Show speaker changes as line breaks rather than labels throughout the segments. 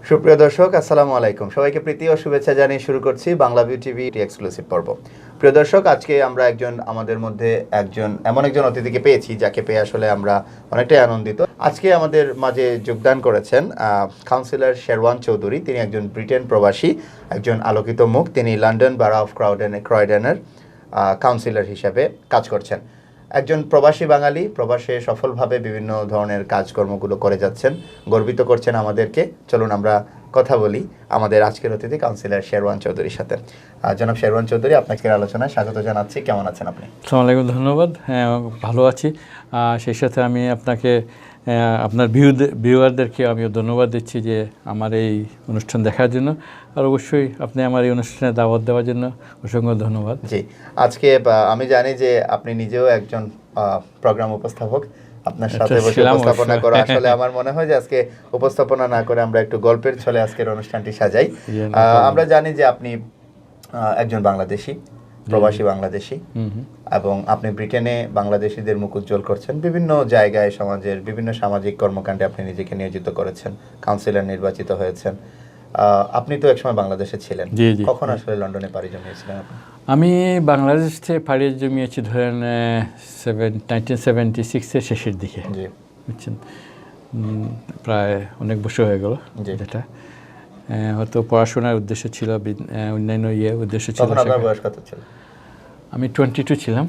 সুপ্রিয় দর্শক, আসসালামু আলাইকুম। সবাইকে প্রীতি ও শুভেচ্ছা জানিয়ে শুরু করছি বাংলা ভিউ টিভি এক্সক্লুসিভ পর্ব। প্রিয় দর্শক, আজকে আমরা আমাদের মধ্যে এমন একজন অতিথিকে পেয়েছি যাকে পেয়ে আসলে আমরা অনেকটাই আনন্দিত। আজকে আমাদের মাঝে যোগদান করেছেন কাউন্সিলর শেরওয়ান চৌধুরী। তিনি একজন ব্রিটেন প্রবাসী, একজন আলোকিত মুখ। তিনি লন্ডন বারো অফ ক্রয়ডেনের কাউন্সিলর হিসেবে কাজ করছেন। একজন প্রবাসী বাঙালি, প্রবাসে সফলভাবে বিভিন্ন ধরনের কাজকর্মগুলো করে যাচ্ছেন, গর্বিত করছেন আমাদেরকে। চলুন আমরা কথা বলি আমাদের আজকের অতিথি কাউন্সিলর শেরওয়ান চৌধুরীর সাথে। জনাব শেরওয়ান চৌধুরী, আপনাকে আলোচনায় স্বাগত জানাচ্ছি। কেমন আছেন আপনি?
আসসালামু আলাইকুম, ধন্যবাদ। হ্যাঁ, ভালো আছি। সেই সাথে আমি আপনাকে আপনার ভিউয়ারদেরকে আমিও ধন্যবাদ দিচ্ছি যে আমার এই অনুষ্ঠান দেখার জন্য, আর অবশ্যই আপনি আমার এই অনুষ্ঠানে দাওয়াত দেওয়ার জন্য অসংখ্য ধন্যবাদ।
জি, আজকে আমি জানি যে আপনি নিজেও একজন প্রোগ্রাম উপস্থাপক। আপনার সাথে বসে উপস্থাপনা করা আসলে আমার মনে হয় যে আজকে উপস্থাপনা না করে আমরা একটু গল্পের ছলে আজকের অনুষ্ঠানটি সাজাই। আমরা জানি যে আপনি একজন বাংলাদেশি, প্রবাসী বাংলাদেশি, এবং আপনি ব্রিটেনে বাংলাদেশিদের মুখ উজ্জ্বল করছেন। বিভিন্ন জায়গায় সমাজের বিভিন্ন সামাজিক কর্মকাণ্ডে আপনি নিজেকে নিয়োজিত করেছেন, কাউন্সিলর নির্বাচিত হয়েছেন। আপনি তো একসময় বাংলাদেশে ছিলেন। কখন আসলে লন্ডনে পাড়ি জমিয়েছিলেন আপনি?
আমি বাংলাদেশে পাড়ি জমিয়েছি ধরেন 1976-এর শেষের দিকে, বুঝছেন। প্রায় অনেক বছর হয়ে গেল। যেটা হয়তো পড়াশোনার উদ্দেশ্য ছিল, অন্যান্য উদ্দেশ্য ছিল।
আপনার বয়স কত ছিল?
আমি 22 ছিলাম।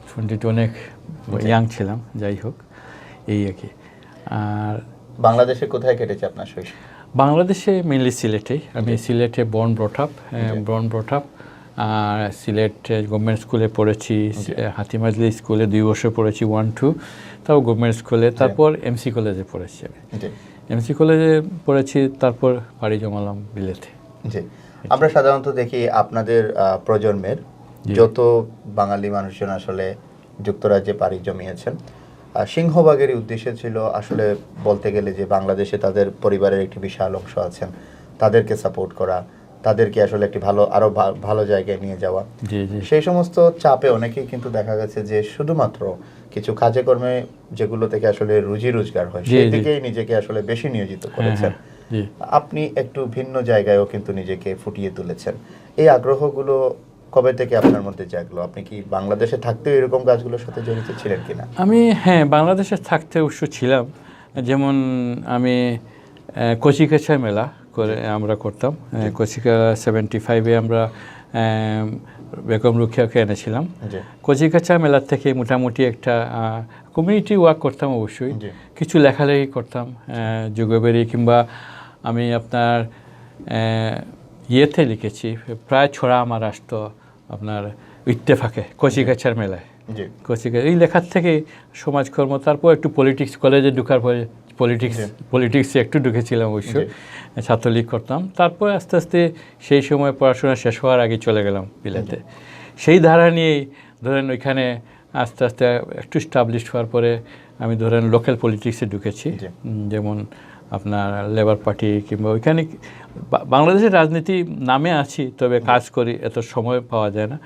22 অনেক ইয়াং ছিলাম, যাই হোক, এই আর কি। আর
বাংলাদেশে কোথায় কেটেছে আপনার শৈশব?
বাংলাদেশে মেইনলি সিলেটে। আমি সিলেটে বর্ন ব্রট আপ। আর সিলেট গভর্নমেন্ট স্কুলে পড়েছি, হাতিমাজলি স্কুলে 2 বছর পড়েছি, 1-2, তাও গভর্নমেন্ট স্কুলে। তারপর এমসি কলেজে পড়েছি আমি। এমসি কলেজে পড়েছি, তারপর পাড়ি জমালাম বিলেতে।
জি, আমরা সাধারণত দেখি আপনাদের প্রজন্মের যত বাঙালি মানুষজন আসলে যুক্তরাজ্যে পাড়ি জমিয়েছেন, সিংহভাগেরই উদ্দেশ্য ছিল আসলে বলতে গেলে যে বাংলাদেশে তাদের পরিবারের একটি বিশাল অংশ আছেন, তাদেরকে সাপোর্ট করা, তাদেরকে আসলে একটি আরো ভালো জায়গায় নিয়ে যাওয়া। সেই সমস্ত চাপে অনেকেই কিন্তু দেখা গেছে যে শুধুমাত্র কিছু কাজে কর্মে যেগুলো থেকে আসলে রুজি রোজগার হয় সেই দিকেই নিজেকে আসলে বেশি নিয়োজিত করেছেন। আপনি একটু ভিন্ন জায়গায়ও কিন্তু নিজেকে ফুটিয়ে তুলেছেন। এই আগ্রহগুলো কবে থেকে আপনার মধ্যে জাগলো? আপনি কি বাংলাদেশে থাকতেও এরকম কাজগুলোর সাথে জড়িত ছিলেন কিনা?
আমি বাংলাদেশে থাকতে অবশ্য ছিলাম। যেমন আমি কচিকাছা মেলা করে আমরা করতাম। কচিকা 75-এ আমরা বেগম রুখিয়াকে এনেছিলাম। কচিকাছা মেলার থেকে মোটামুটি একটা কমিউনিটি ওয়ার্ক করতাম। অবশ্যই কিছু লেখালেখি করতাম, যুগবেরি, কিংবা আমি আপনার ইয়েতে লিখেছি প্রায় ছড়া আমার আসতো আপনার ইত্তেফাকে কচিকাছার মেলায়। এই লেখার থেকে সমাজকর্ম, তারপর একটু পলিটিক্স, কলেজে ঢোকার পরে পলিটিক্সে একটু ঢুকেছিলাম, অবশ্যই ছাত্রলীগ করতাম। তারপর আস্তে আস্তে সেই সময় পড়াশোনা শেষ হওয়ার আগে চলে গেলাম বিলেতে। সেই ধারা নিয়েই ধরেন ওইখানে আস্তে আস্তে একটু স্টাবলিশড হওয়ার পরে আমি ধরেন লোকাল পলিটিক্সে ঢুকেছি। যেমন আপনার লেবার পার্টি, কিংবা ওইখানে বাংলাদেশের রাজনীতি নামে আছি, তবে কাজ করি, এত সময় পাওয়া যায় না।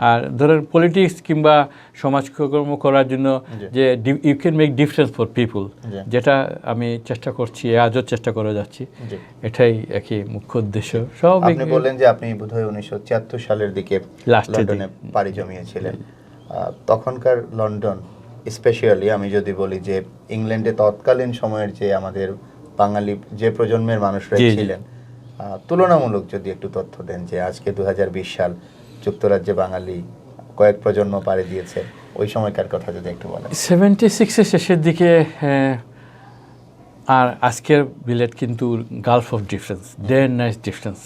আর ধরেন পলিটিক্স কিংবা সমাজকর্ম করার জন্য যে you can make difference for people, যেটা আমি চেষ্টা করছি, আজও চেষ্টা করে যাচ্ছি। এটাই একই মুখ্য উদ্দেশ্য। সব
আপনি বললেন যে আপনি বোধহয় 1976 সালের দিকে লন্ডনে পাড়ি জমিয়েছিলেন। তখনকার লন্ডন, স্পেশালি আমি যদি বলি যে ইংল্যান্ডে তৎকালীন সময়ের যে আমাদের বাঙালি যে প্রজন্মের মানুষরা ছিলেন, তুলনামূলক যদি একটু তথ্য দেন যে আজকে 2020 সাল, যুক্তরাজ্যে বাঙালি কয়েক প্রজন্ম পাড়ি দিয়েছে, ওই সময়কার কথা যদি একটু বলেন।
76-এর শেষের দিকে আর আজকের বিলেট কিন্তু Gulf of difference, day and night difference.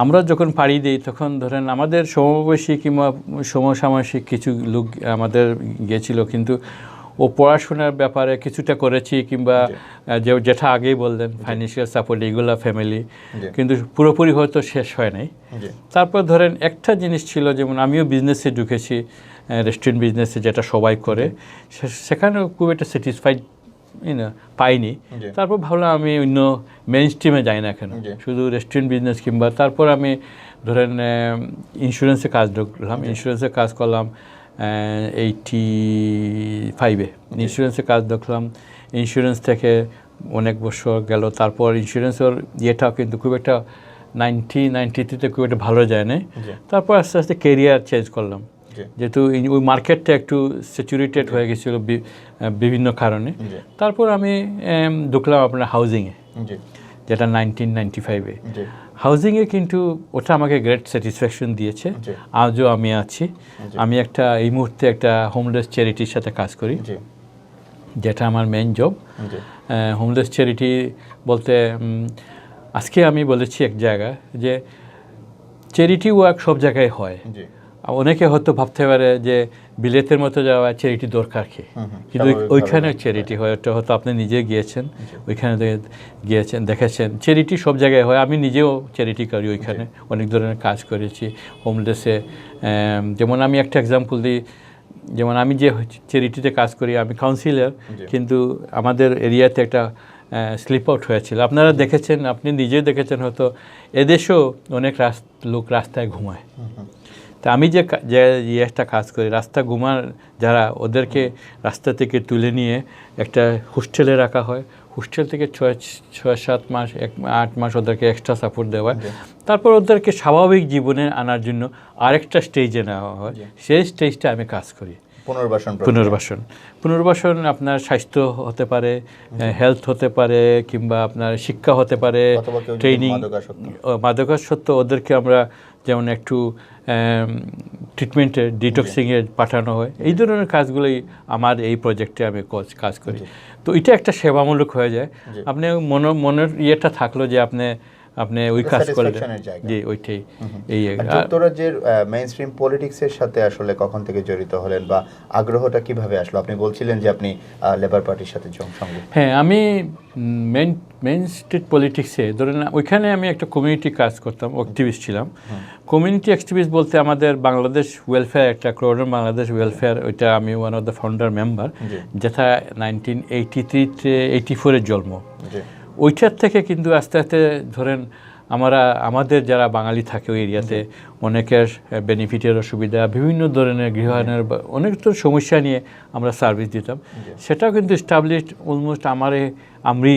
আমরা যখন পাড়ি দিই তখন ধরেন আমাদের সমবয়সী কিংবা সমসাময়িক কিছু লোক আমাদের গিয়েছিল, কিন্তু ও পড়াশোনার ব্যাপারে কিছুটা করেছি, কিংবা যেটা আগেই বললেন ফাইন্যান্সিয়াল সাপোর্ট, এগুলো ফ্যামিলি, কিন্তু পুরোপুরি হয়তো শেষ হয় নাই। তারপর ধরেন একটা জিনিস ছিল, যেমন আমিও বিজনেসে ঢুকেছি, রেস্টুরেন্ট বিজনেসে, যেটা সবাই করে, সেখানেও খুব একটা স্যাটিসফাইড পাইনি। তারপর ভাবলাম আমি অন্য মেইন স্ট্রিমে যাই না কেন, শুধু রেস্টুরেন্ট বিজনেস। কিংবা তারপর আমি ধরেন ইন্স্যুরেন্সে কাজ ঢুকলাম, ইন্স্যুরেন্সে কাজ করলাম 85-এ ইন্স্যুরেন্সে কাজ দেখলাম। ইন্স্যুরেন্স থেকে অনেক বছর গেল। তারপর ইন্স্যুরেন্সের ইয়েটাও কিন্তু খুব একটা 93-তে খুব একটা ভালো যায় না। তারপর আস্তে আস্তে কেরিয়ার চেঞ্জ করলাম, যেহেতু ওই মার্কেটটা একটু স্যাচুরেটেড হয়ে গেছিলো বিভিন্ন কারণে। তারপর আমি ঢুকলাম আপনার হাউজিংয়ে, যেটা 1995-এ। হাউজিংয়ে কিন্তু ওটা আমাকে গ্রেট স্যাটিসফ্যাকশন দিয়েছে, আজও আমি আছি। আমি এই মুহূর্তে একটা হোমলেস চ্যারিটির সাথে কাজ করি, যেটা আমার মেইন জব। হোমলেস চ্যারিটি বলতে আজকে আমি বলেছি এক জায়গায় যে চ্যারিটি ওয়ার্ক সব জায়গায় হয়। অনেকে হয়তো ভাবতে পারে যে বিলেতের মতো যাওয়া চ্যারিটি দরকার কি, কিন্তু ওইখানে চ্যারিটি হয়। ওটা হয়তো আপনি নিজে গিয়েছেন, ওইখানে গিয়েছেন, দেখেছেন। চ্যারিটি সব জায়গায় হয়। আমি নিজেও চ্যারিটি করি, ওইখানে অনেক ধরনের কাজ করেছি হোমলেসে। যেমন আমি একটা এক্সাম্পল দিই, যেমন আমি যে চ্যারিটিতে কাজ করি, আমি কাউন্সিলর, কিন্তু আমাদের এরিয়াতে একটা স্লিপ আউট হয়েছিল। আপনারা দেখেছেন, আপনি নিজে দেখেছেন হয়তো, এদেশেও অনেক লোক রাস্তায় ঘুমায়। তা আমি যে একটা কাজ করি, রাস্তা ঘুমার যারা, ওদেরকে রাস্তা থেকে তুলে নিয়ে একটা হোস্টেলে রাখা হয়। হোস্টেল থেকে 6-7 মাস 8 মাস ওদেরকে এক্সট্রা সাপোর্ট দেওয়া হয়। তারপর ওদেরকে স্বাভাবিক জীবনে আনার জন্য আরেকটা স্টেজে নেওয়া হয়। সেই স্টেজটা আমি কাজ করি, পুনর্বাসন। আপনার স্বাস্থ্য হতে পারে, হেলথ হতে পারে, কিংবা আপনার শিক্ষা হতে পারে, ট্রেনিং, মাদকাসক্ত। ওদেরকে আমরা যেমন একটু ট্রিটমেন্টে, ডিটক্সিংয়ে পাঠানো হয়। এই ধরনের কাজগুলোই আমার এই প্রজেক্টে আমি কাজ করি। তো এটা একটা সেবামূলক হয়ে যায়। আপনি মনের ইয়েটা থাকলো যে আপনি ওই কাজ করলেন, জি ওইটাই। এই
যুক্তরাজ্যের মেইনস্ট্রিম পলিটিক্সের সাথে আসলে কখন থেকে জড়িত হলেন, বা আগ্রহটা কিভাবে আসলো? আপনি বলছিলেন যে আপনি লেবার পার্টির সাথে সঙ্গে।
হ্যাঁ, আমি মেইন স্ট্রিট পলিটিক্সে ধরেন ওইখানে আমি একটা কমিউনিটি কাজ করতাম, অ্যাক্টিভিস্ট ছিলাম। কমিউনিটি অ্যাক্টিভিস্ট বলতে আমাদের বাংলাদেশ ওয়েলফেয়ার, একটা ক্রোডন বাংলাদেশ ওয়েলফেয়ার, ওইটা আমি one of the founder member, যেটা 1983-84-এর জন্ম। ওইটার থেকে কিন্তু আস্তে আস্তে ধরেন আমাদের যারা বাঙালি থাকে ওই এরিয়াতে, অনেকের বেনিফিটের অসুবিধা, বিভিন্ন ধরনের গৃহায়নের অনেক তো সমস্যা নিয়ে আমরা সার্ভিস দিতাম। সেটাও কিন্তু এস্টাবলিশড অলমোস্ট আমি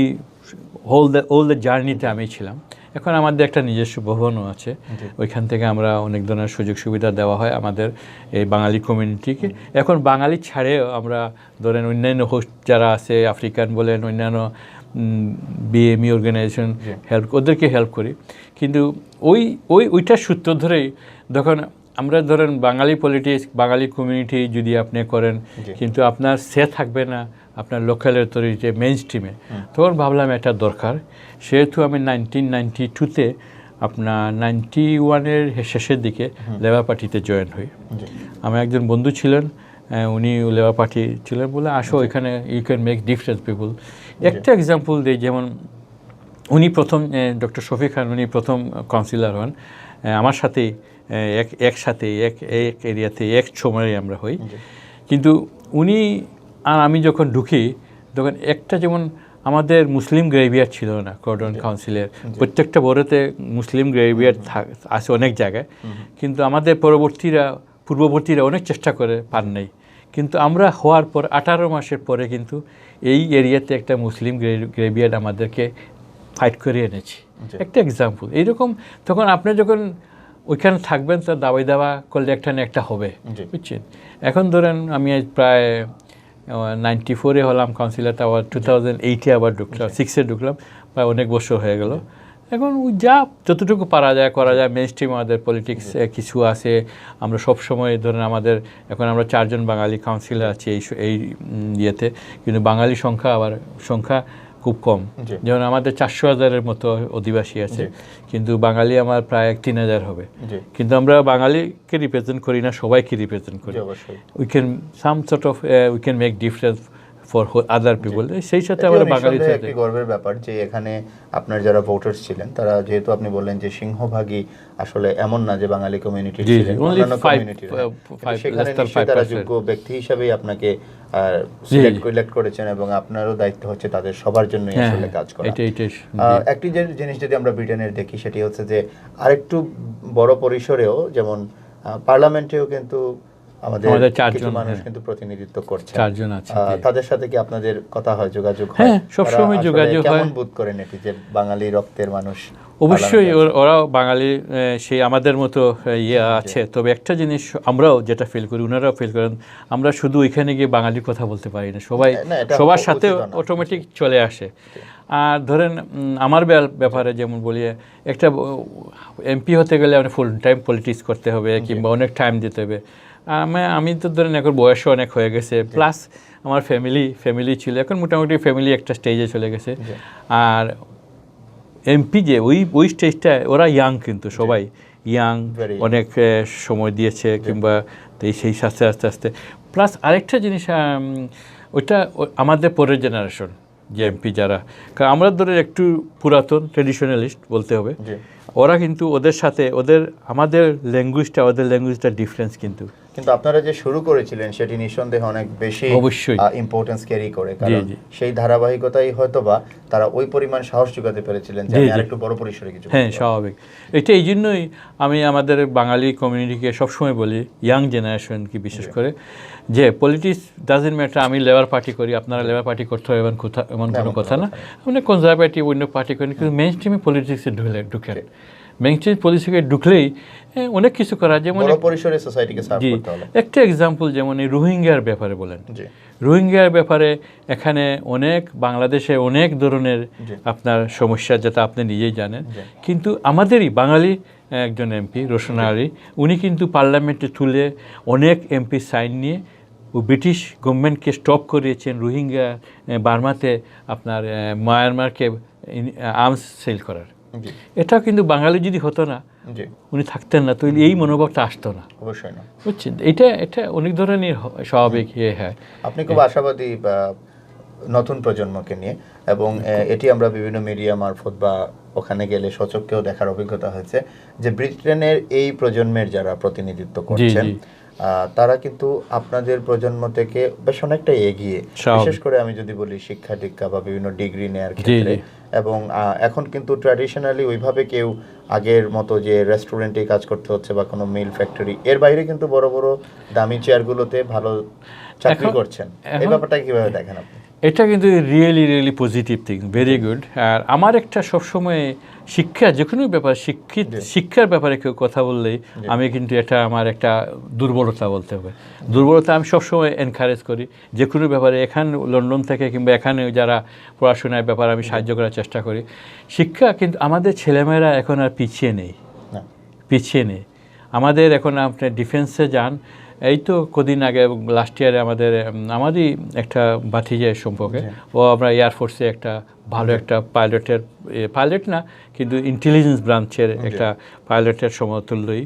হোল দ্য জার্নিতে আমি ছিলাম। এখন আমাদের একটা নিজস্ব ভবনও আছে, ওইখান থেকে আমরা অনেক ধরনের সুযোগ সুবিধা দেওয়া হয় আমাদের এই বাঙালি কমিউনিটিকে। এখন বাঙালি ছাড়েও আমরা ধরেন অন্যান্য হোস্ট যারা আছে, আফ্রিকান বলেন, অন্যান্য বিএমই অর্গানাইজেশন ওদেরকে হেল্প করি। কিন্তু ওইটার সূত্র ধরেই যখন আমরা ধরেন বাঙালি পলিটিক্স, বাঙালি কমিউনিটি যদি আপনি করেন, কিন্তু আপনার থাকবে না আপনার লোকাল অথরিটিতে, মেইন স্ট্রিমে, তখন ভাবলাম এটা দরকার। সেহেতু আমি 1992-তে আপনার 91-এর শেষের দিকে লেবার পার্টিতে জয়েন হই। আমার একজন বন্ধু ছিলেন, উনি লেবার পার্টি ছিলেন, বলে আসো এখানে, ইউ ক্যান মেক ডিফারেন্স পিপুল। একটা এক্সাম্পল দিই, যেমন উনি প্রথম, ডক্টর শফিক খান, উনি প্রথম কাউন্সিলর হন আমার সাথেই, একসাথে এক এরিয়াতে এক সময়ে আমরা হই। কিন্তু উনি আর আমি যখন ঢুকি, তখন একটা যেমন আমাদের মুসলিম গ্রেভিয়ার ছিল না ক্রোডন কাউন্সিলের। প্রত্যেকটা বড়োতে মুসলিম গ্রেভিয়ার আছে অনেক জায়গায়, কিন্তু আমাদের পূর্ববর্তীরা অনেক চেষ্টা করে পান নাই। কিন্তু আমরা হওয়ার পর 18 মাসের পরে কিন্তু এই এরিয়াতে একটা মুসলিম গ্রেভিয়ার আমাদেরকে ফাইট করে এনেছি। একটা এক্সাম্পল এইরকম। তখন আপনি যখন ওইখানে থাকবেন, তার দাবাই দাবা করলে একটা না একটা হবে, বুঝছেন। এখন ধরেন আমি প্রায় 94-এ হলাম কাউন্সিলর, আবার 2008-এ আবার ঢুকলাম, 6-এ ঢুকলাম, প্রায় অনেক বছর হয়ে গেল। এখন যা যতটুকু পারা যায় করা যায়। মেইন স্ট্রিম আমাদের পলিটিক্স কিছু আছে, আমরা সব সময় ধরেন এখন আমরা 4 জন বাঙালি কাউন্সিলর আছি এই ইয়েতে, কিন্তু বাঙালি সংখ্যা খুব কম। যেমন আমাদের 400,000-এর মতো অধিবাসী আছে, কিন্তু বাঙালি আমার প্রায় 3,000 হবে। কিন্তু আমরা বাঙালিকে রিপ্রেজেন্ট করি না, সবাইকে রিপ্রেজেন্ট করি। We can make difference for other people. সেই সাথে আমরা বাঙালি
একটি গর্বের ব্যাপার যে এখানে আপনার যারা ভোটার্স ছিলেন, তারা যেহেতু আপনি বললেন যে সিংহভাগই আসলে এমন না যে বাঙালি কমিউনিটি ছিলেন, অন্যান্য কমিউনিটি, সেখানে নিশ্চয়ই তারা যোগ্য ব্যক্তি হিসেবেই আপনাকে সিলেক্ট করেছেন, এবং আপনারও দায়িত্ব হচ্ছে তাদের সবার জন্য আসলে কাজ করা। একটি জিনিস যদি আমরা ব্রিটেনের দেখি, সেটি হচ্ছে যে আরেকটু বড় পরিসরেও, যেমন পার্লামেন্টেও কিন্তু
আমাদের
কিছু
চারজন
মানুষ কিন্তু প্রতিনিধিত্ব করছে,
চারজন আছে।
তাদের সাথে কি আপনাদের কথা হয়, যোগাযোগ হয়?
হ্যাঁ, সবসময়
ওরা
যোগাযোগ
আসলে
হয়।
কেমন বোধ করেন এটি যে বাঙালি রক্তের মানুষ?
অবশ্যই ওরাও বাঙালি, সেই আমাদের মতো ইয়ে আছে। তবে একটা জিনিস আমরাও যেটা ফিল করি, ওনারাও ফিল করেন, আমরা শুধু ওইখানে গিয়ে বাঙালির কথা বলতে পারি না, সবার সাথে অটোমেটিক চলে আসে। আর ধরেন আমার ব্যাপারে যেমন বলি, একটা এমপি হতে গেলে মানে ফুল টাইম পলিটিক্স করতে হবে কিংবা অনেক টাইম দিতে হবে। আমি তো ধরেন এখন বয়সও অনেক হয়ে গেছে, প্লাস আমার ফ্যামিলি ছিল, এখন মোটামুটি ফ্যামিলি একটা স্টেজে চলে গেছে। আর এমপি যে ওই স্টেজটা, ওরা ইয়াং, কিন্তু সবাই ইয়াং, অনেক সময় দিয়েছে কিংবা সেই সাথে আস্তে আস্তে। প্লাস আরেকটা জিনিস, ওইটা আমাদের পরের জেনারেশন যে এমপি যারা, কারণ আমরা ধরে একটু পুরাতন ট্রেডিশনালিস্ট বলতে হবে, ওরা কিন্তু ওদের সাথে আমাদের ল্যাঙ্গুয়েজটা ডিফারেন্স কিন্তু
আপনারা যে শুরু করেছিলেন সেটি নিঃসন্দেহে অনেক বেশি
অবশ্যই
ইম্পর্টেন্স ক্যারি করে, কারণ সেই ধারাবাহিকতাই হয়তোবা তারা ওই পরিমাণ সাহস যোগাতে পেরেছিলেন যে আরেকটু বড় পরিসরে কিছু।
হ্যাঁ, স্বাভাবিক। এটা এই জন্যই আমি আমাদের বাঙালি কমিউনিটিকে সবসময় বলি, ইয়াং জেনারেশনকে বিশেষ করে, যে পলিটিক্স ডাজন্ট ম্যাটার আমি লেবার পার্টি করি, আপনারা লেবার পার্টি করতে হবে এমন কোনো কথা না। মানে কনজারভেটিভ অন্য পার্টি করেন, কিন্তু মেইন স্ট্রিমে পলিটিক্সে ঢুকেন। মেইন স্ট্রিম পলিটিক্সে ঢুকলেই অনেক কিছু করা, যেমন
বড় পরিসরে সোসাইটিকে সার্ভ করতে হবে।
একটা এক্সাম্পল, যেমন এই রোহিঙ্গার ব্যাপারে বলেন, রোহিঙ্গার ব্যাপারে এখানে বাংলাদেশে অনেক ধরনের আপনার সমস্যা, যেটা আপনি নিজেই জানেন। কিন্তু আমাদেরই বাঙালি একজন এমপি রোশনা আলী, উনি কিন্তু পার্লামেন্টে তুলে অনেক এমপি সাইন নিয়ে ব্রিটিশ গভর্নমেন্টকে স্টপ করিয়েছেন রোহিঙ্গা বার্মাতে আপনার মায়ানমারকে আর্মস সেল করার। এটা কিন্তু বাঙালি যদি হতো না, উনি থাকতেন না, তো এই মনোভাবটা আসতো না।
অবশ্যই না,
বুঝছেন, এটা অনেক ধরনের স্বাভাবিক। হ্যাঁ,
আপনি খুব আশাবাদী নতুন প্রজন্মকে নিয়ে, এবং এটি আমরা বিভিন্ন মিডিয়া মারফত বা ওখানে গেলে সচক্ষেও দেখার অভিজ্ঞতা হয়েছে যে ব্রিটেনের এই প্রজন্মের যারা প্রতিনিধিত্ব করছেন, তারা কিন্তু আপনাদের প্রজন্ম থেকে বেশ অনেকটা এগিয়ে, বিশেষ করে আমি যদি বলি শিক্ষা দীক্ষা বা বিভিন্ন ডিগ্রি নেয়ার ক্ষেত্রে। এবং এখন কিন্তু ট্র্যাডিশনালি ওইভাবে কেউ আগের মতো যে রেস্টুরেন্টে কাজ করতে হচ্ছে বা কোনো মিল ফ্যাক্টরি, এর বাইরে কিন্তু বড় বড় দামি চেয়ারগুলোতে ভালো চাকরি করছেন। এই ব্যাপারটা কিভাবে দেখেন আপনি?
এটা কিন্তু really positive thing, very good. আর আমার একটা সবসময় শিক্ষা, যে কোনো ব্যাপার শিক্ষার ব্যাপারে কেউ কথা বললেই আমি কিন্তু এটা আমার একটা দুর্বলতা বলতে হবে। দুর্বলতা আমি সবসময় এনকারেজ করি, যে কোনো ব্যাপারে, এখানে লন্ডন থেকে কিংবা এখানে যারা পড়াশোনার ব্যাপারে আমি সাহায্য করার চেষ্টা করি। শিক্ষা কিন্তু আমাদের ছেলেমেয়েরা এখন আর পিছিয়ে নেই। আমাদের এখন আপনি ডিফেন্সে যান, এই তো কদিন আগে লাস্ট ইয়ারে আমারই একটা ভাতিজের সম্পর্কে, ও আমরা এয়ারফোর্সে একটা ভালো একটা পাইলট না কিন্তু ইন্টেলিজেন্স ব্রাঞ্চের একটা পাইলটের সমতুল্যই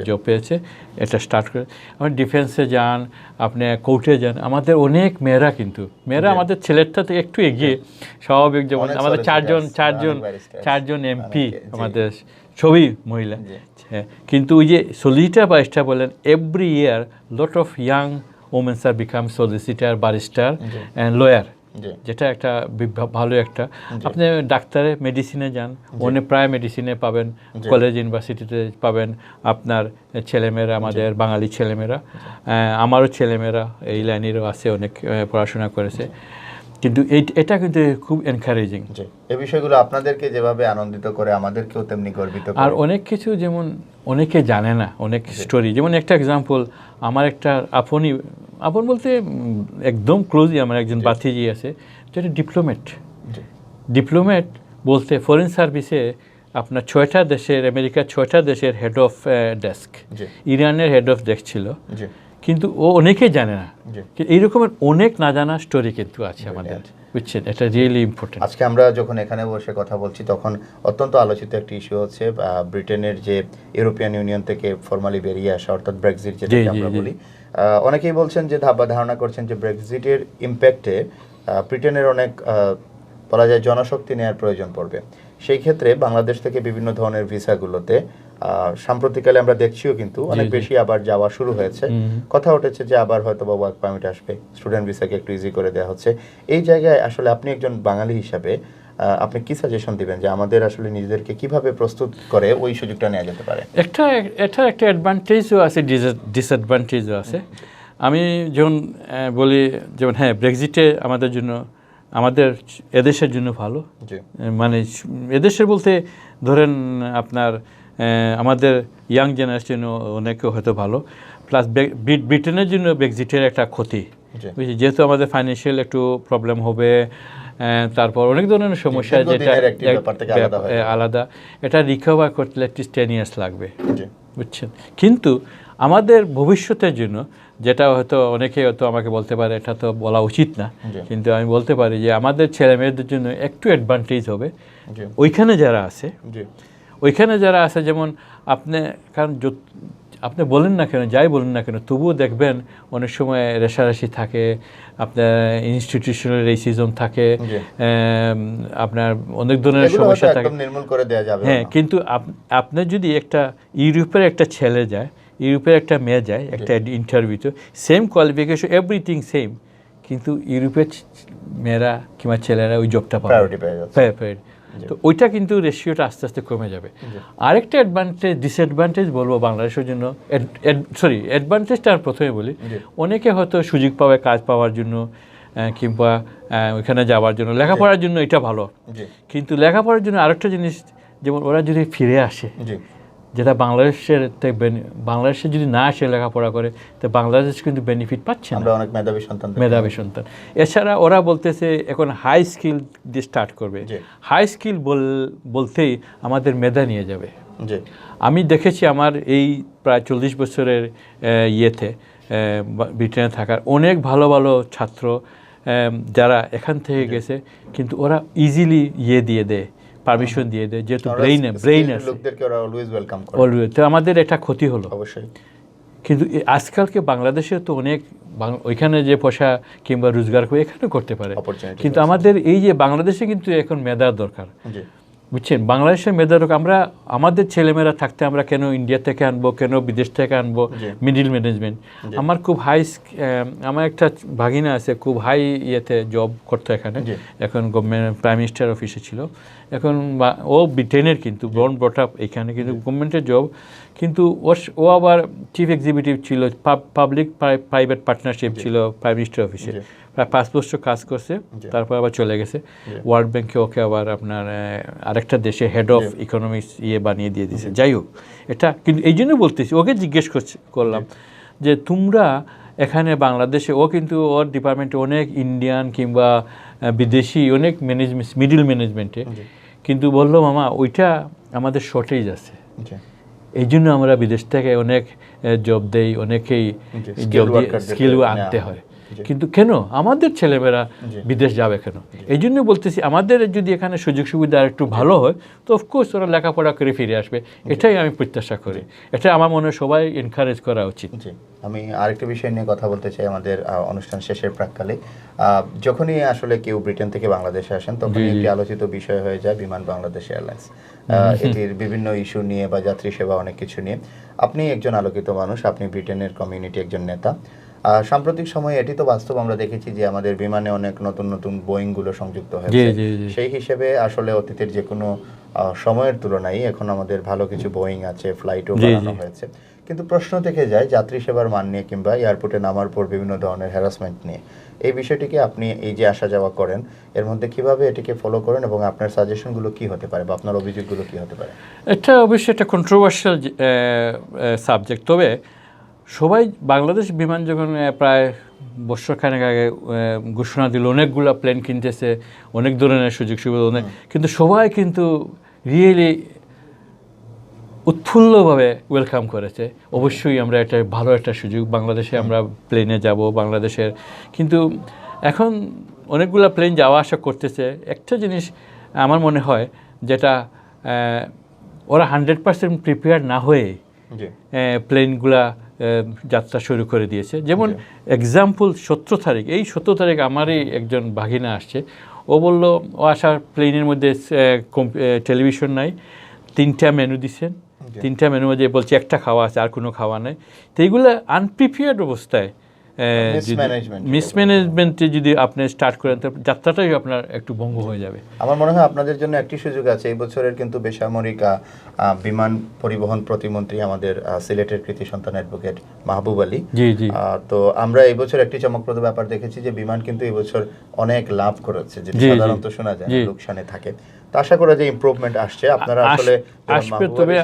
জব পেয়েছে। এটা স্টার্ট করে আমার ডিফেন্সে যান, আপনি কোর্টে যান, আমাদের অনেক মেয়েরা আমাদের ছেলেরটা থেকে একটু এগিয়ে, স্বাভাবিক। যেমন আমাদের চারজন এমপি আমাদের সবই মহিলা। হ্যাঁ, কিন্তু ওই যে সলিসিটার বারিস্টার বলেন, every year lot of young womens are become solicitor, barrister and lawyer, যেটা একটা ভালো একটা। আপনি ডাক্তারে মেডিসিনে যান, অনেক প্রায় মেডিসিনে পাবেন, কলেজ ইউনিভার্সিটিতে পাবেন আপনার ছেলেমেয়েরা, আমাদের বাঙালি ছেলেমেয়েরা। আমারও ছেলেমেয়েরা এই লাইনেরও আছে, অনেক পড়াশোনা করেছে। কিন্তু এটা কিন্তু খুব এনকারেজিং।
এই বিষয়গুলো আপনাদেরকে যেভাবে আনন্দিত করে, আমাদেরকেও তেমনি গর্বিত করে।
আর অনেক কিছু, যেমন অনেকে জানে না অনেক স্টোরি। যেমন একটা এক্সাম্পল, আমার একটা আপন বলতে একদম ক্লোজই আমার একজন বাতিজি আছে, যেটা ডিপ্লোমেট বলতে ফরেন সার্ভিসে আপনার 6টা দেশের, আমেরিকার 6টা দেশের হেড অফ ডেস্ক, ইরানের হেড অফ ডেস্ক ছিল, কিন্তু ও অনেকেই জানে না। এই রকমের অনেক না জানা স্টোরি কিন্তু আছে আমাদের, বুঝছেন? এটা রিয়েলি ইম্পর্টেন্ট।
আজকে আমরা যখন এখানে বসে কথা বলছি, তখন অত্যন্ত আলোচিত একটি ইস্যু হচ্ছে ব্রিটেনের যে ইউরোপিয়ান ইউনিয়ন থেকে ফর্মালি বেরিয়ে আসা, অর্থাৎ ব্রেক্সিট যেটাকে আমরা বলি। অনেকেই বলছেন যে ধারণা করছেন যে ব্রেক্সিটের ইম্প্যাক্টে ব্রিটেনের অনেক বলা যায় জনশক্তি নেওয়ার প্রয়োজন পড়বে। সেই ক্ষেত্রে বাংলাদেশ থেকে বিভিন্ন ধরনের ভিসাগুলোতে সাম্প্রতিককালে আমরা দেখছিও কিন্তু অনেক বেশি আবার যাওয়া শুরু হয়েছে। কথা উঠেছে যে আবার হয়তো বা ওয়ার্ক পারমিট আসবে, স্টুডেন্ট ভিসাকে একটু ইজি করে দেওয়া হচ্ছে। এই জায়গায় আসলে আপনি একজন বাঙালি হিসাবে আপনি কি সাজেশন দিবেন যে আমাদের আসলে নিজেদেরকে কিভাবে প্রস্তুত করে ওই সুযোগটা নেওয়া যেতে পারে?
এটার একটা অ্যাডভান্টেজও আছে, ডিসঅ্যাডভান্টেজও আছে। আমি যেমন বলি, যেমন হ্যাঁ, ব্রেক্সিটে আমাদের জন্য, আমাদের এদেশের জন্য ভালো, মানে এদেশের বলতে ধরেন আপনার আমাদের ইয়াং জেনারেশন অনেকে হয়তো ভালো, প্লাস ব্রিটেনের জন্য ব্রেক্সিটের একটা ক্ষতি, যেহেতু আমাদের ফাইন্যান্সিয়াল একটু প্রবলেম হবে, তারপর অনেক ধরনের সমস্যা, যেটা আলাদা, এটা রিকভার করতে অ্যাটলিস্ট 10 years লাগবে, বুঝছেন। কিন্তু আমাদের ভবিষ্যতের জন্য, যেটা হয়তো অনেকে হয়তো আমাকে বলতে পারে এটা তো বলা উচিত না, কিন্তু আমি বলতে পারি যে আমাদের ছেলে মেয়েদের জন্য একটু অ্যাডভান্টেজ হবে ওইখানে যারা আছে, যেমন আপনি, কারণ আপনি বলেন না কেন, যাই বলেন না কেন, তবুও দেখবেন অনেক সময় রেষারেষি থাকে, আপনার ইনস্টিটিউশনাল রেসিজম থাকে, আপনার অনেক ধরনের সমস্যা থাকে, হ্যাঁ। কিন্তু আপনি যদি একটা ইউরোপের একটা ছেলে যায়, ইউরোপের একটা মেয়ে যায় একটা ইন্টারভিউতে, সেম কোয়ালিফিকেশন, এভরিথিং সেম, কিন্তু ইউরোপের মেয়েরা কিংবা ছেলেরা ওই জবটা পাবে, তো ওইটা কিন্তু রেশিওটা আস্তে আস্তে কমে যাবে। আরেকটা ডিসঅ্যাডভান্টেজ বলবো বাংলাদেশের জন্য, অ্যাডভান্টেজটা আর প্রথমে বলি, অনেকে হয়তো সুযোগ পাবে কাজ পাওয়ার জন্য কিংবা ওইখানে যাওয়ার জন্য, লেখাপড়ার জন্য এটা ভালো, কিন্তু লেখাপড়ার জন্য আরেকটা জিনিস, যেমন ওরা যদি ফিরে আসে, যেটা বাংলাদেশে যদি না আসে লেখাপড়া করে, তো বাংলাদেশ কিন্তু বেনিফিট পাচ্ছে না,
অনেক মেধাবী সন্তান।
এছাড়া ওরা বলতেছে এখন হাই স্কিল দিয়ে স্টার্ট করবে। হাই স্কিল বলতেই আমাদের মেধা নিয়ে যাবে। আমি দেখেছি আমার এই প্রায় 40 বছরের ইয়েতে ব্রিটেনে থাকার অনেক ভালো ভালো ছাত্র যারা এখান থেকে গেছে, কিন্তু ওরা ইজিলি দিয়ে দেয়, পারমিশন দিয়ে দেয়, যেহেতু ব্রেইন আছে, তো আমাদের এটা ক্ষতি হলো
অবশ্যই।
কিন্তু আজকালকে বাংলাদেশে তো অনেক ওইখানে যে পয়সা কিংবা রোজগার করে এখানে করতে পারে, কিন্তু আমাদের এই যে বাংলাদেশে কিন্তু এখন মেধার দরকার, বুঝছেন। বাংলাদেশের মেধার দরকার। আমাদের ছেলেমেয়েরা থাকতে আমরা কেন ইন্ডিয়া থেকে আনবো, কেন বিদেশ থেকে আনবো মিডিল ম্যানেজমেন্ট। আমার খুব আমার একটা ভাগিনা আছে, খুব হাই ইয়েতে জব করতো এখানে, এখন গভর্নমেন্ট প্রাইম মিনিস্টার অফিসে ছিল, এখন ও ব্রিটেনের, কিন্তু বর্ন ব্রট আপ এখানে, কিন্তু গভর্নমেন্টের জব, কিন্তু ও আবার চিফ এক্সিকিউটিভ ছিল, পাবলিক প্রাইভেট পার্টনারশিপ ছিল প্রাইম মিনিস্টার অফিসে, প্রায় 5 বছর কাজ করছে, তারপর আবার চলে গেছে ওয়ার্ল্ড ব্যাংকে, ওকে আবার আপনার আরেকটা দেশে হেড অফ ইকোনমিক্স বানিয়ে দিয়ে দিয়েছে। যাই হোক, এটা কিন্তু এই জন্য বলতেছি, ওকে জিজ্ঞেস করলাম যে তোমরা এখানে বাংলাদেশে, ও কিন্তু ওর ডিপার্টমেন্টে অনেক ইন্ডিয়ান কিংবা বিদেশি অনেক মিডিল ম্যানেজমেন্টে, কিন্তু বললো মামা ওইটা আমাদের শর্টেজ আছে, এই জন্য আমরা বিদেশ থেকে অনেক জব দেই, অনেকেই জব দিয়ে স্কিল আনতে হয়, কিন্তু কেন আমাদের ছেলেমেয়েরা বিদেশ যাবে কেন? এই জন্য বলতেছি আমাদের যদি এখানে সুযোগ সুবিধা একটু ভালো হয়, তো অফকোর্স ওরা লেখাপড়া করে ফিরে আসবে, এটাই আমি প্রত্যাশা করি। এটা আমার মনে হয় সবাই এনকারেজ করা উচিত।
আমি আরেকটা বিষয় নিয়ে কথা বলতে চাই আমাদের অনুষ্ঠান শেষের প্রাককালে। যখনই আসলে কেউ ব্রিটেন থেকে বাংলাদেশে আসেন, তখন একটি আলোচিত বিষয় হয়ে যায় বিমান বাংলাদেশ এয়ারলাইন্স, এটির বিভিন্ন ইস্যু নিয়ে বা যাত্রী সেবা অনেক কিছু নিয়ে। আপনি একজন আলোকিত মানুষ, আপনি ব্রিটেনের কমিউনিটি একজন নেতা। সাম্প্রতিক সময়ে এটি তো বাস্তব, আমরা দেখেছি যে আমাদের বিমানে অনেক নতুন নতুন বোয়িংগুলো সংযুক্ত হয়েছে, সেই হিসেবে আসলে অতীতের যে কোনো সময়ের তুলনায় এখন আমাদের ভালো কিছু বোয়িং আছে, ফ্লাইটও বানানো হয়েছে, কিন্তু প্রশ্ন থেকে যায় যাত্রী সেবার মান নিয়ে কিংবা এয়ারপোর্টে নামার পর বিভিন্ন ধরনের হ্যারাসমেন্ট নিয়ে। এই বিষয়টিকে আপনি এই যে আসা যাওয়া করেন, এর মধ্যে কিভাবে এটিকে ফলো করেন এবং আপনার সাজেশনগুলো কি হতে পারে বা আপনার অভিযোগগুলো কি হতে পারে?
এটা অবশ্যই একটা কন্ট্রোভার্সিয়াল সাবজেক্ট। তবে সবাই বাংলাদেশ বিমান যখন প্রায় বছরখানেক আগে ঘোষণা দিল, অনেকগুলো প্লেন কিনতেছে, অনেক ধরনের সুযোগ সুবিধা অনেক, কিন্তু সবাই কিন্তু রিয়েলি উৎফুল্লভাবে ওয়েলকাম করেছে। অবশ্যই আমরা এটা ভালো একটা সুযোগ, বাংলাদেশে আমরা প্লেনে যাব বাংলাদেশের, কিন্তু এখন অনেকগুলো প্লেন যাওয়া আসা করতেছে। একটা জিনিস আমার মনে হয়, যেটা ওরা 100% প্রিপেয়ার না হয়ে প্লেনগুলা যাত্রা শুরু করে দিয়েছে। যেমন এক্সাম্পল 17 তারিখ, এই 17 তারিখ আমারই একজন ভাগিনা আসছে, ও বলল ও আসার প্লেনের মধ্যে টেলিভিশন নাই, 3টা মেনু দিচ্ছেন, 3টা মেনুর মধ্যে বলছে একটা খাওয়া আছে আর কোনো খাওয়া নেই। তো এইগুলো আনপ্রিপেয়ার্ড অবস্থায় মিসম্যানেজমেন্টে যদি আপনি স্টার্ট করেন তো যাত্রাটাই আপনার একটু ভঙ্গ হয়ে যাবে।
আমার মনে হয় আপনাদের জন্য একটি সুযোগ আছে, এই বছরের কিন্তু বেসামরিক বিমান পরিবহন প্রতিমন্ত্রী আমাদের সিলেটের কৃতি সন্তান অ্যাডভোকেট মাহবুব আলী।
জি জি।
তো আমরা এই বছর একটি চমকপ্রদ ব্যাপার দেখেছি যে বিমান কিন্তু এই বছর অনেক লাভ করেছে, যেটা সাধারণত শোনা যায় না, লোকসানে থাকে। তো আশা করা যে ইমপ্রুভমেন্ট আসছে, আপনারা আসলে
আসবে। তবে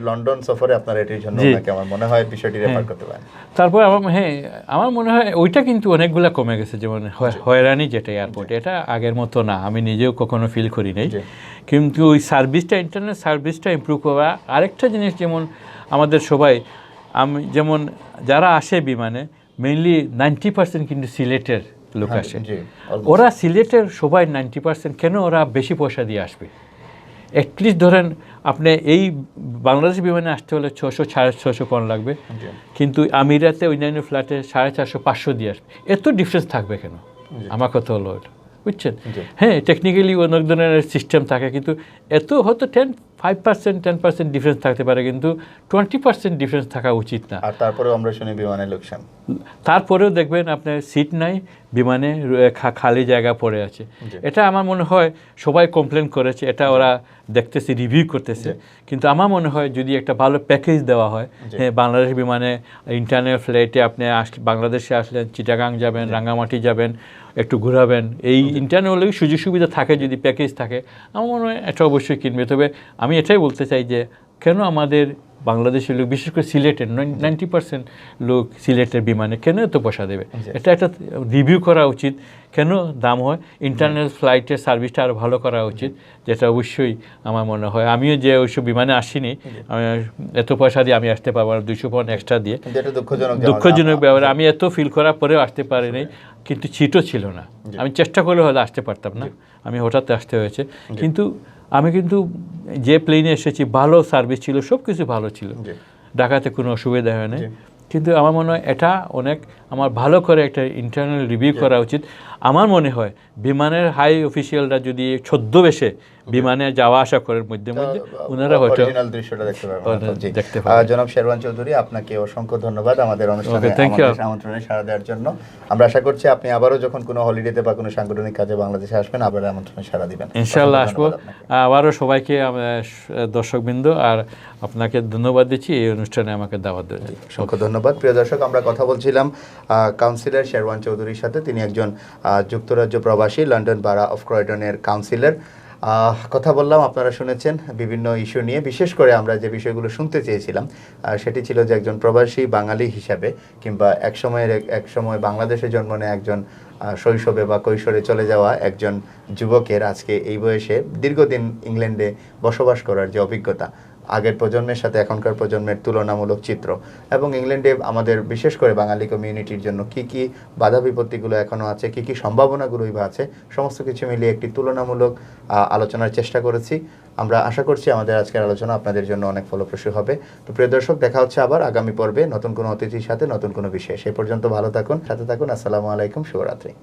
লন্ডন সফরে আপনারা এটির জন্য ওনাকে আমার মনে হয় বিষয়টি রেফার করতে পারেন।
তারপর আমার মনে হয় ওইটা কিন্তু অনেকগুলা কমে গেছে, যেমন হয়রানি যেটা এয়ারপোর্ট, এটা আগের মতো না, আমি নিজেও কখনো ফিল করি নাই। কিন্তু ওই সার্ভিসটা, ইন্টারনেট সার্ভিসটা ইমপ্রুভ করা। আরেকটা জিনিস, যেমন আমাদের সবাই, আমি যেমন যারা আসে বিমানে মেইনলি 90% কিন্তু সিলেটের লোক আসে। ওরা সিলেটের সবাই 90% কেন ওরা বেশি পয়সা দিয়ে আসবে? অ্যাটলিস্ট ধরেন আপনি এই বাংলাদেশ বিমানে আসতে হলে 600 650 পাউন্ড লাগবে, কিন্তু আমিরাতে অন্যান্য ফ্লাইটে 450 500 দিয়ে আসবে। এত ডিফারেন্স থাকবে কেন? আমার কথা হলো এটা, বুঝছেন? হ্যাঁ, টেকনিক্যালি অনেক ধরনের সিস্টেম থাকে, কিন্তু এত হয়তো 5% ডিফারেন্স থাকতে পারে, কিন্তু 20% ডিফারেন্স থাকা উচিত না।
আর তারপরেও আমরা শুনি বিমানের লোকসান।
তারপরেও দেখবেন আপনার সিট নাই, বিমানে খালি জায়গা পড়ে আছে। এটা আমার মনে হয় সবাই কমপ্লেন করেছে, এটা ওরা দেখতেছে, রিভিউ করতেছে। কিন্তু আমার মনে হয় যদি একটা ভালো প্যাকেজ দেওয়া হয়, হ্যাঁ, বাংলাদেশ বিমানে ইন্টারন্যাশনাল ফ্লাইটে আপনি বাংলাদেশে আসলেন, চিটাগাং যাবেন, রাঙ্গামাটি যাবেন, একটু ঘোরাবেন, এই ইন্টারন্যাশনাল সুযোগ সুবিধা থাকে, যদি প্যাকেজ থাকে, আমার মনে হয় এটা অবশ্যই কিনবে। তবে আমি এটাই বলতে চাই যে কেন আমাদের বাংলাদেশের লোক, বিশেষ করে সিলেটের 90% লোক সিলেটের বিমানে কেন এত পয়সা দেবে? এটা একটা রিভিউ করা উচিত, কেন দাম হয়। ইন্টারন্যাশনাল ফ্লাইটের সার্ভিসটা আরও ভালো করা উচিত, যেটা অবশ্যই আমার মনে হয়। আমিও যে ওইসব বিমানে আসিনি, এত পয়সা দিয়ে আমি আসতে পারবো না, 200 পাউন্ড এক্সট্রা দিয়ে। দুঃখজনক ব্যাপার, আমি এত ফিল করার পরেও আসতে পারিনি, কিন্তু সিটও ছিল না। আমি চেষ্টা করলে হয়তো আসতে পারতাম না, আমি হঠাৎ আসতে হয়েছে। কিন্তু আমি কিন্তু যে প্লেনে এসেছি ভালো সার্ভিস ছিল, সব কিছু ভালো ছিল, ঢাকাতে কোনো অসুবিধা হয় না। কিন্তু আমার মনে হয় এটা অনেক আমার ভালো করে একটা ইন্টারনাল রিভিউ করা উচিত। আমার মনে হয় বিমানের হাই অফিসিয়ালরা যদি ছদ্মবেশে বিমানে যাওয়া আসা করেন মধ্যে মধ্যে, ওনারা হয়তো
দৃশ্যটা
দেখতে পাবেন।
জনাব শেরওয়ান চৌধুরী, আপনাকে অসংখ্য ধন্যবাদ আমাদের অনুষ্ঠানে আমন্ত্রণে সাড়া দেওয়ার জন্য। আমরা আশা করছি আপনি আবারও যখন কোনো হলিডেতে বা কোনো সাংগঠনিক কাজে বাংলাদেশে আসবেন, আবার আমন্ত্রণে সাড়া দিবেন।
ইনশাআল্লাহ আসবো। আবারও সবাইকে, দর্শকবৃন্দ আর আপনাকে ধন্যবাদ দিচ্ছি এই অনুষ্ঠানে আমাকে দাওয়াত দেওয়ার জন্য।
অসংখ্য ধন্যবাদ। প্রিয় দর্শক, আমরা কথা বলছিলাম কাউন্সিলর শেরওয়ান চৌধুরীর সাথে। তিনি একজন যুক্তরাজ্য প্রবাসী, লন্ডন বারা অফ ক্রয়ডনের কাউন্সিলর। কথা বললাম, আপনারা শুনেছেন বিভিন্ন ইস্যু নিয়ে। বিশেষ করে আমরা যে বিষয়গুলো শুনতে চেয়েছিলাম সেটি ছিল যে একজন প্রবাসী বাঙালি হিসাবে, কিংবা এক সময় বাংলাদেশে জন্ম নেয় একজন শৈশবে বা কৈশোরে চলে যাওয়া একজন যুবকের আজকে এই বয়সে দীর্ঘদিন ইংল্যান্ডে বসবাস করার যে অভিজ্ঞতা, আগের প্রজন্মের সাথে এখনকার প্রজন্মের তুলনামূলক চিত্র, এবং ইংল্যান্ডে আমাদের বিশেষ করে বাঙালি কমিউনিটির জন্য কি কি বাধা বিপত্তিগুলো এখনও আছে, কি কি সম্ভাবনাগুলোই বা আছে, সমস্ত কিছু মিলিয়ে একটি তুলনামূলক আলোচনার চেষ্টা করেছি। আমরা আশা করছি আমাদের আজকের আলোচনা আপনাদের জন্য অনেক ফলপ্রসূ হবে। তো প্রিয় দর্শক, দেখা হচ্ছে আবার আগামী পর্বে নতুন কোনো অতিথির সাথে, নতুন কোনো বিষয়ে। সেই পর্যন্ত ভালো থাকুন, সাথে থাকুন। আসসালামু আলাইকুম, শুভরাত্রি।